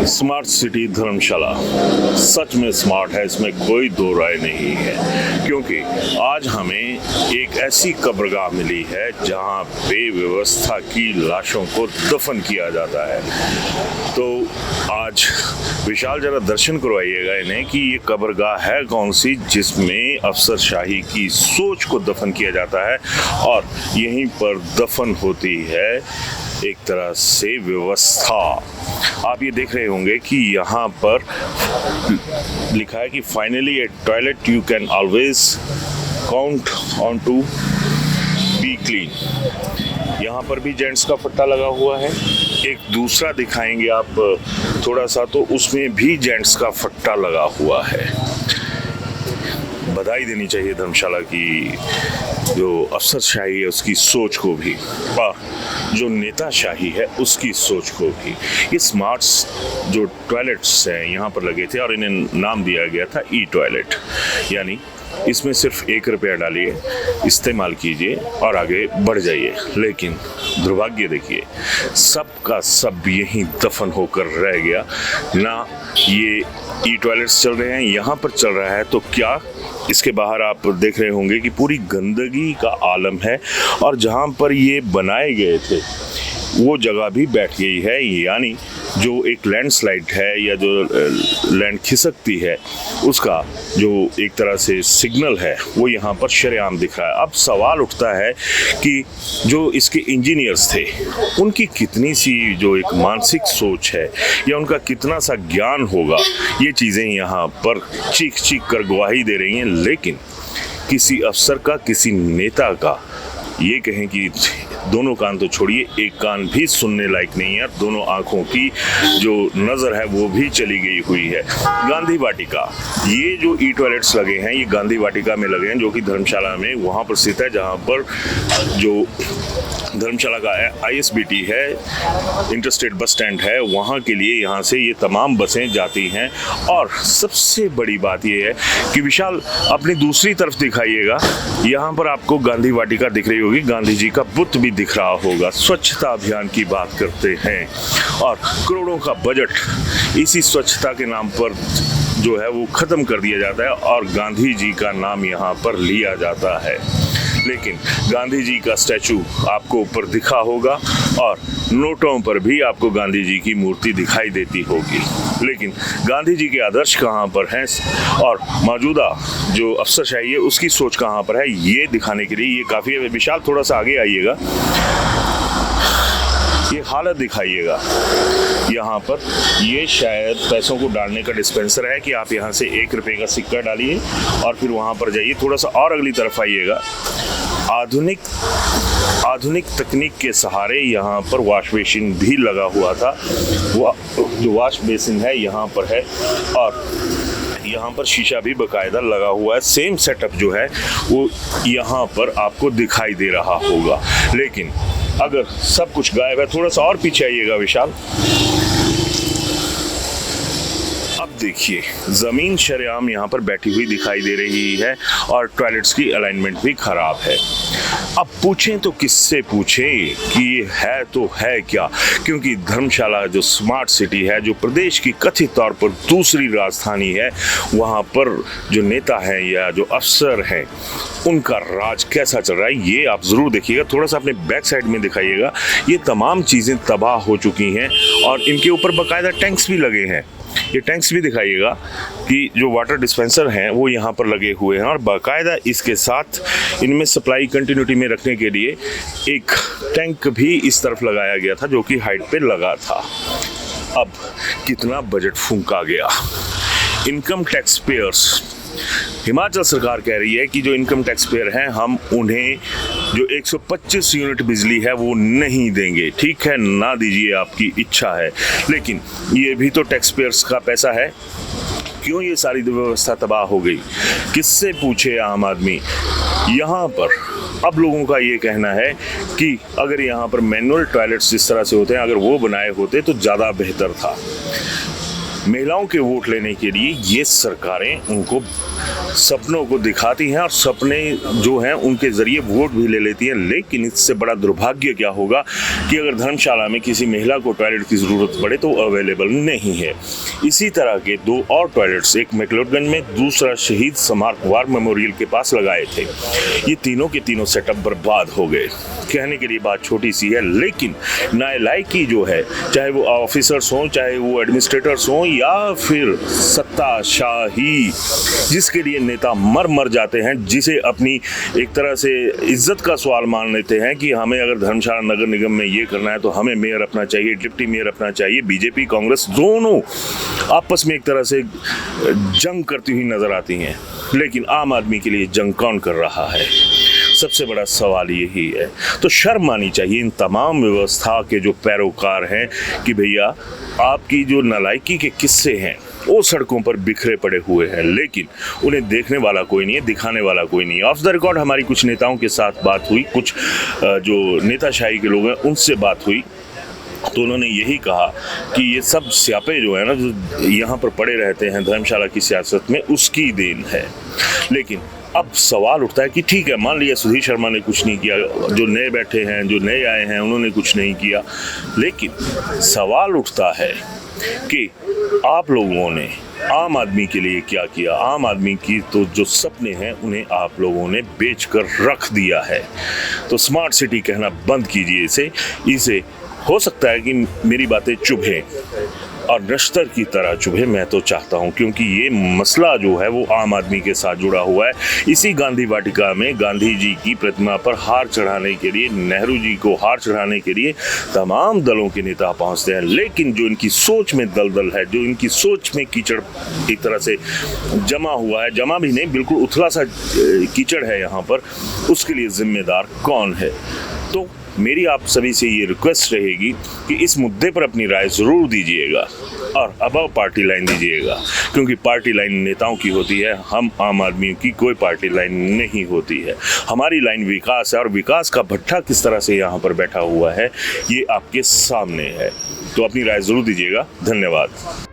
Smart city धर्मशाला सच में smart है, इसमें कोई दो राय नहीं है। क्योंकि आज हमें एक ऐसी कब्रगाह मिली है जहां बेव्यवस्था की लाशों को दफन किया जाता है। तो आज विशाल जरा दर्शन करवाइएगा इन्हें कि ये कब्रगाह है कौन सी जिसमें अफसरशाही की सोच को दफन किया जाता है और यहीं पर दफन होती है एक तरह से व्यवस्था। आप ये देख रहे होंगे कि यहाँ पर लिखा है कि finally a toilet you can always count on to be clean. यहाँ पर भी जेंट्स का पट्टा लगा हुआ है। एक दूसरा दिखाएंगे आप थोड़ा सा, तो उसमें भी जेंट्स का फट्टा लगा हुआ है। बधाई देनी चाहिए धर्मशाला की जो अफसरशाही है उसकी सोच को भी, और जो नेताशाही है उसकी सोच को भी। ये स्मार्ट जो टॉयलेट्स हैं यहाँ पर लगे थे और इन्हें नाम दिया गया था ई टॉयलेट, यानी इसमें सिर्फ 1 रुपया डालिए, इस्तेमाल कीजिए और आगे बढ़ जाइए। लेकिन दुर्भाग्य देखिए, सब का सब यहीं दफन होकर रह गया। ना ये ई टॉयलेट्स चल रहे हैं, यहाँ पर चल रहा है तो क्या इसके बाहर आप देख रहे होंगे कि पूरी गंदगी का आलम है। और जहाँ पर ये बनाए गए थे वो जगह भी बैठ गई है, यानी जो एक लैंडस्लाइड है या जो लैंड खिसकती है उसका जो एक तरह से सिग्नल है वो यहाँ पर शरेआम दिख रहा है। अब सवाल उठता है कि जो इसके इंजीनियर्स थे उनकी कितनी सी जो एक मानसिक सोच है या उनका कितना सा ज्ञान होगा, ये चीज़ें यहाँ पर चीख चीख कर गवाही दे रही हैं। लेकिन किसी अफसर का, किसी नेता का ये कहें कि दोनों कान तो छोड़िए, एक कान भी सुनने लायक नहीं है। दोनों आंखों की जो नज़र है वो भी चली गई हुई है। गांधी वाटिका, ये जो ई टॉयलेट्स लगे हैं ये गांधी वाटिका में लगे हैं, जो कि धर्मशाला में वहाँ पर स्थित है, जहाँ पर जो धर्मशाला का ISBT है, इंटरस्टेट बस स्टैंड है, वहाँ के लिए यहाँ से ये तमाम बसें जाती हैं। और सबसे बड़ी बात ये है कि विशाल अपनी दूसरी तरफ दिखाइएगा, यहाँ पर आपको गांधी वाटिका दिख रही होगी, गांधी जी का बुत भी दिख रहा होगा। स्वच्छता अभियान की बात करते हैं और करोड़ों का बजट इसी स्वच्छता के नाम पर जो है वो ख़त्म कर दिया जाता है और गांधी जी का नाम यहाँ पर लिया जाता है। लेकिन गांधी जी का स्टैचू आपको ऊपर दिखा होगा और नोटों पर भी आपको गांधी जी की मूर्ति दिखाई देती होगी। लेकिन गांधी जी के आदर्श कहाँ पर हैं और मौजूदा जो अफसरशाही है उसकी सोच कहाँ पर है, ये दिखाने के लिए ये काफ़ी है। विशाल थोड़ा सा आगे आइएगा, ये हालत दिखाइएगा। यहाँ पर ये शायद पैसों को डालने का डिस्पेंसर है कि आप यहाँ से 1 रुपये का सिक्का डालिए और फिर वहाँ पर जाइए। थोड़ा सा और अगली तरफ आइएगा, आधुनिक तकनीक के सहारे यहाँ पर वॉश बेसिन भी लगा हुआ था। वो जो वॉश बेसिन है यहाँ पर है और यहाँ पर शीशा भी बाकायदा लगा हुआ है। सेम सेटअप जो है वो यहाँ पर आपको दिखाई दे रहा होगा। लेकिन अगर सब कुछ गायब है, थोड़ा सा और पीछे आइएगा विशाल, अब देखिए ज़मीन शरेआम यहाँ पर बैठी हुई दिखाई दे रही है और टॉयलेट्स की अलाइनमेंट भी ख़राब है। अब पूछें तो किससे पूछें कि ये है तो है क्या, क्योंकि धर्मशाला जो स्मार्ट सिटी है, जो प्रदेश की कथित तौर पर दूसरी राजधानी है, वहाँ पर जो नेता हैं या जो अफसर हैं उनका राज कैसा चल रहा है ये आप ज़रूर देखिएगा। थोड़ा सा अपने बैक साइड में दिखाइएगा, ये तमाम चीज़ें तबाह हो चुकी हैं और इनके ऊपर बाकायदा टैंक्स भी लगे हैं। ये टैंक्स भी दिखाइएगा कि जो वाटर डिस्पेंसर हैं वो यहाँ पर लगे हुए हैं और बाकायदा इसके साथ इनमें सप्लाई कंटिन्यूटी में रखने के लिए एक टैंक भी इस तरफ लगाया गया था जो कि हाइट पे लगा था। अब कितना बजट फूंका गया। इनकम टैक्स पेयर्स, हिमाचल सरकार कह रही है कि जो इनकम टैक्स पेयर हैं हम उन्हें जो 125 यूनिट बिजली है वो नहीं देंगे। ठीक है, ना दीजिए, आपकी इच्छा है, लेकिन ये भी तो टैक्स पेयर्स का पैसा है। क्यों ये सारी व्यवस्था तबाह हो गई, किससे पूछे आम आदमी। यहाँ पर अब लोगों का ये कहना है कि अगर यहाँ पर मैनुअल टॉयलेट्स जिस तरह से होते हैं अगर वो बनाए होते तो ज़्यादा बेहतर था। महिलाओं के वोट लेने के लिए ये सरकारें उनको सपनों को दिखाती हैं और सपने जो हैं उनके ज़रिए वोट भी ले लेती हैं। लेकिन इससे बड़ा दुर्भाग्य क्या होगा कि अगर धर्मशाला में किसी महिला को टॉयलेट की ज़रूरत पड़े तो अवेलेबल नहीं है। इसी तरह के 2 और टॉयलेट्स, एक मैक्लोडगंज में, दूसरा शहीद स्मारक वार मेमोरियल के पास लगाए थे। ये तीनों के तीनों सेटअप बर्बाद हो गए। कहने के लिए बात छोटी सी है, लेकिन नालायकी जो है, चाहे वो ऑफिसर्स हों, चाहे वो एडमिनिस्ट्रेटर्स हों, या फिर सत्ताशाही जिसके लिए नेता मर जाते हैं, जिसे अपनी एक तरह से इज्जत का सवाल मान लेते हैं कि हमें अगर धर्मशाला नगर निगम में ये करना है तो हमें मेयर अपना चाहिए, डिप्टी मेयर अपना चाहिए। बीजेपी कांग्रेस दोनों आपस में एक तरह से जंग करती हुई नजर आती हैं, लेकिन आम आदमी के लिए जंग कौन कर रहा है? सबसे बड़ा सवाल यही है। तो शर्म आनी चाहिए इन तमाम व्यवस्था के जो पैरोकार हैं कि भैया आपकी जो नालायकी के किस्से हैं वो सड़कों पर बिखरे पड़े हुए हैं, लेकिन उन्हें देखने वाला कोई नहीं है, दिखाने वाला कोई नहीं है। ऑफ द रिकॉर्ड हमारी कुछ नेताओं के साथ बात हुई, कुछ जो नेताशाही के लोग हैं उनसे बात हुई, तो उन्होंने यही कहा कि ये सब स्यापे जो है ना, जो यहाँ पर पड़े रहते हैं धर्मशाला की सियासत में, उसकी देन है। लेकिन अब सवाल उठता है कि ठीक है, मान लिया सुधीर शर्मा ने कुछ नहीं किया, जो नए बैठे हैं, जो नए आए हैं, उन्होंने कुछ नहीं किया, लेकिन सवाल उठता है कि आप लोगों ने आम आदमी के लिए क्या किया? आम आदमी की तो जो सपने हैं उन्हें आप लोगों ने बेचकर रख दिया है। तो स्मार्ट सिटी कहना बंद कीजिए इसे हो सकता है कि मेरी बातें चुभें और नश्तर की तरह चुभे, मैं तो चाहता हूं, क्योंकि ये मसला जो है वो आम आदमी के साथ जुड़ा हुआ है। इसी गांधी वाटिका में गांधी जी की प्रतिमा पर हार चढ़ाने के लिए, नेहरू जी को हार चढ़ाने के लिए तमाम दलों के नेता पहुंचते हैं, लेकिन जो इनकी सोच में दलदल है, जो इनकी सोच में कीचड़ एक तरह से जमा हुआ है, जमा भी नहीं, बिल्कुल उथला सा कीचड़ है यहाँ पर, उसके लिए जिम्मेदार कौन है? तो मेरी आप सभी से ये रिक्वेस्ट रहेगी कि इस मुद्दे पर अपनी राय ज़रूर दीजिएगा और अबव पार्टी लाइन दीजिएगा, क्योंकि पार्टी लाइन नेताओं की होती है, हम आम आदमियों की कोई पार्टी लाइन नहीं होती है। हमारी लाइन विकास है और विकास का भट्ठा किस तरह से यहाँ पर बैठा हुआ है ये आपके सामने है। तो अपनी राय ज़रूर दीजिएगा। धन्यवाद।